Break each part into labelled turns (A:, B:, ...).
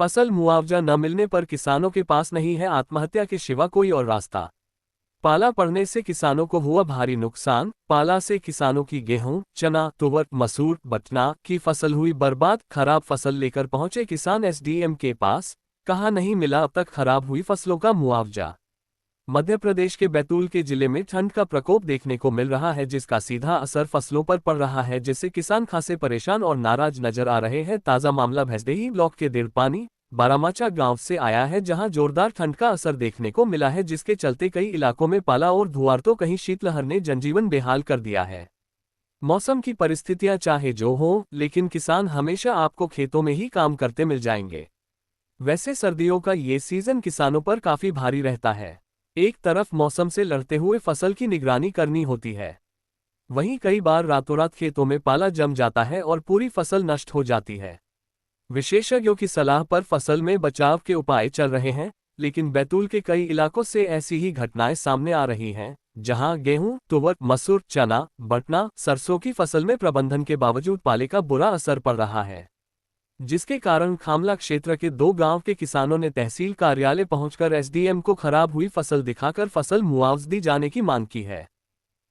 A: फसल मुआवजा न मिलने पर किसानों के पास नहीं है आत्महत्या के सिवा कोई और रास्ता। पाला पड़ने से किसानों को हुआ भारी नुकसान। पाला से किसानों की गेहूं, चना, तुवर, मसूर, बटना की फसल हुई बर्बाद। खराब फसल लेकर पहुंचे किसान एसडीएम के पास, कहा नहीं मिला अब तक खराब हुई फसलों का मुआवजा। मध्य प्रदेश के बैतूल के जिले में ठंड का प्रकोप देखने को मिल रहा है, जिसका सीधा असर फसलों पर पड़ रहा है, जिससे किसान खासे परेशान और नाराज नजर आ रहे हैं। ताजा मामला भैंसदेही ब्लॉक के दिड़पानी बारामाचा गांव से आया है, जहां जोरदार ठंड का असर देखने को मिला है, जिसके चलते कई इलाकों में पाला और धुआर तो कहीं शीतलहर ने जनजीवन बेहाल कर दिया है। मौसम की परिस्थितियां चाहे जो हो, लेकिन किसान हमेशा आपको खेतों में ही काम करते मिल जाएंगे। वैसे सर्दियों का ये सीजन किसानों पर काफी भारी रहता है। एक तरफ मौसम से लड़ते हुए फसल की निगरानी करनी होती है, वहीं कई बार रातों रात खेतों में पाला जम जाता है और पूरी फसल नष्ट हो जाती है। विशेषज्ञों की सलाह पर फसल में बचाव के उपाय चल रहे हैं, लेकिन बैतूल के कई इलाकों से ऐसी ही घटनाएं सामने आ रही हैं, जहां गेहूं, तुवर, मसूर, चना, बटना, सरसों की फसल में प्रबंधन के बावजूद पाले का बुरा असर पड़ रहा है, जिसके कारण खामला क्षेत्र के 2 गांव के किसानों ने तहसील कार्यालय पहुंचकर एसडीएम को खराब हुई फसल दिखाकर फसल मुआवजा दी जाने की मांग की है।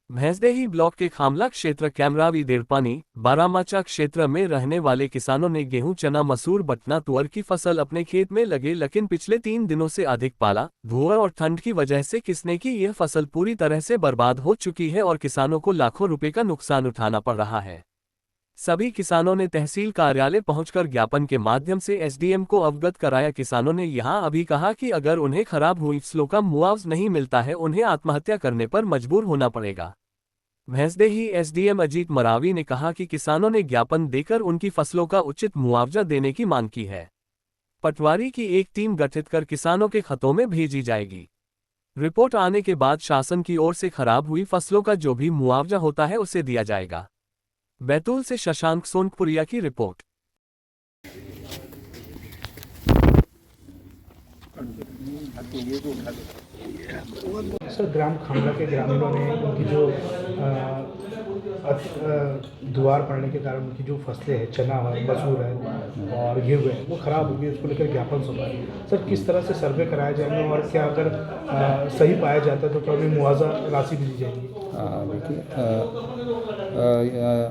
A: भैंसदेही ब्लॉक के खामला क्षेत्र कैमरावी दिड़पानी बारामाचा क्षेत्र में रहने वाले किसानों ने गेहूं, चना, मसूर, बटना, तुअर की फसल अपने खेत में लगे, लेकिन पिछले 3 दिनों से अधिक पाला, धुआं और ठंड की वजह से किसने की यह फसल पूरी तरह से बर्बाद हो चुकी है और किसानों को लाखों रुपए का नुकसान उठाना पड़ रहा है। सभी किसानों ने तहसील कार्यालय पहुंचकर ज्ञापन के माध्यम से एसडीएम को अवगत कराया। किसानों ने यहां अभी कहा कि अगर उन्हें खराब हुई फसलों का मुआवजा नहीं मिलता है, उन्हें आत्महत्या करने पर मजबूर होना पड़ेगा। भैंसदेही एसडीएम अजीत मरावी ने कहा कि किसानों ने ज्ञापन देकर उनकी फसलों का उचित मुआवजा देने की मांग की है। पटवारी की एक टीम गठित कर किसानों के खातों में भेजी जाएगी। रिपोर्ट आने के बाद शासन की ओर से खराब हुई फसलों का जो भी मुआवजा होता है उसे दिया जाएगा। बैतूल से शशांक सोनपुरिया की रिपोर्ट।
B: सर, ग्राम खामला के ग्रामीणों ने उनकी जो दुआर पड़ने के कारण उनकी जो फसलें हैं, चना है, मसूर है और गेहूँ है, वो ख़राब हो गई। उसको लेकर ज्ञापन सौंपा है। सर, किस तरह से सर्वे कराया जाएगा और क्या अगर सही पाया जाता है तो क्या उन्हें मुआवजा राशि भी दी जाएगी?
C: देखिए,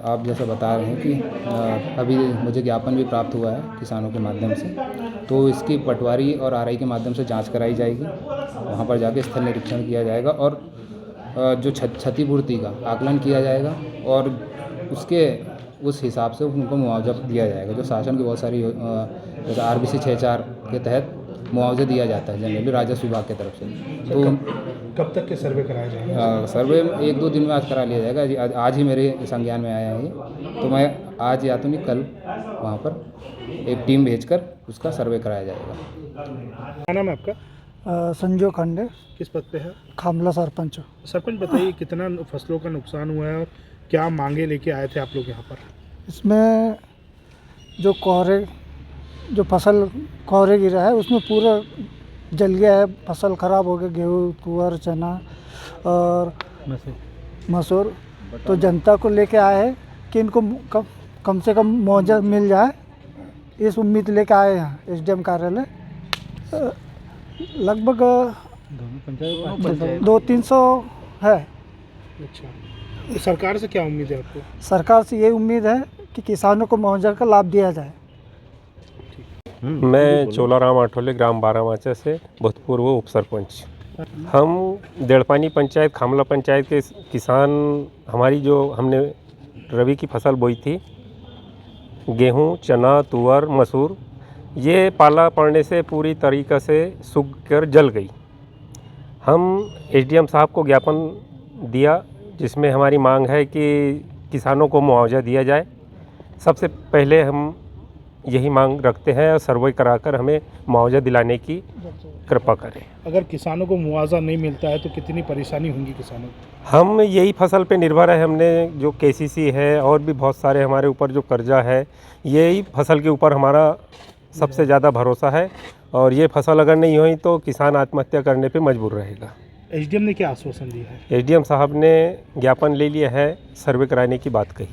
C: आप जैसा बता रहे हैं कि अभी मुझे ज्ञापन भी प्राप्त हुआ है किसानों के माध्यम से, तो इसकी पटवारी और आरआई के माध्यम से जांच कराई जाएगी। वहां पर जाके स्थल निरीक्षण किया जाएगा और जो क्षतिपूर्ति का आकलन किया जाएगा और उस हिसाब से उनको मुआवजा दिया जाएगा। जो शासन की बहुत सारी जैसे RBC 64 के तहत मुआवजा दिया जाता है जनरली राजस्व विभाग की तरफ से। तो
B: कब तक के सर्वे कराया जाएगा?
C: सर्वे 1-2 दिन में आज करा लिया जाएगा। आज ही मेरे संज्ञान में आया है, तो मैं आज या तो नहीं कल वहाँ पर एक टीम भेजकर उसका सर्वे कराया जाएगा।
B: क्या नाम है आपका?
D: संजू खंडे।
B: किस पद पे है?
D: खामला सरपंच।
B: सरपंच, बताइए कितना फसलों का नुकसान हुआ है और क्या मांगे लेके आए थे आप लोग यहाँ पर?
D: इसमें जो फसल कोहरे गिरा है उसमें पूरा जल गया है, फसल ख़राब हो गया, गेहूँ, तुअर, चना और मसूर। तो जनता को लेके आए हैं कि इनको कम से कम मुआवजा मिल जाए, इस उम्मीद लेके आए हैं एसडीएम कार्यालय। लगभग 200-300 है।
B: अच्छा, तो सरकार से क्या उम्मीद है आपको?
D: सरकार से ये उम्मीद है कि किसानों को मुआवजा का लाभ दिया जाए।
E: मैं चोलाराम आठोले, ग्राम बारामाचा से भूतपूर्व उप सरपंच। हम दिड़पानी पंचायत, खामला पंचायत के किसान, हमारी जो हमने रबी की फसल बोई थी, गेहूं, चना, तुअर, मसूर, ये पाला पड़ने से पूरी तरीक़े से सूख कर जल गई। हम एसडीएम साहब को ज्ञापन दिया, जिसमें हमारी मांग है कि किसानों को मुआवजा दिया जाए। सबसे पहले हम यही मांग रखते हैं और सर्वे कराकर हमें मुआवजा दिलाने की कृपा करें।
B: अगर किसानों को मुआवजा नहीं मिलता है तो कितनी परेशानी होंगी किसानों को?
E: हम यही फसल पे निर्भर है। हमने जो KCC है और भी बहुत सारे हमारे ऊपर जो कर्जा है, यही फसल के ऊपर हमारा सबसे ज़्यादा भरोसा है और ये फसल अगर नहीं हुई तो किसान आत्महत्या करने पे मजबूर रहेगा।
B: एसडीएम ने क्या आश्वासन दिया है?
E: एसडीएम साहब ने ज्ञापन ले लिया है, सर्वे कराने की बात कही।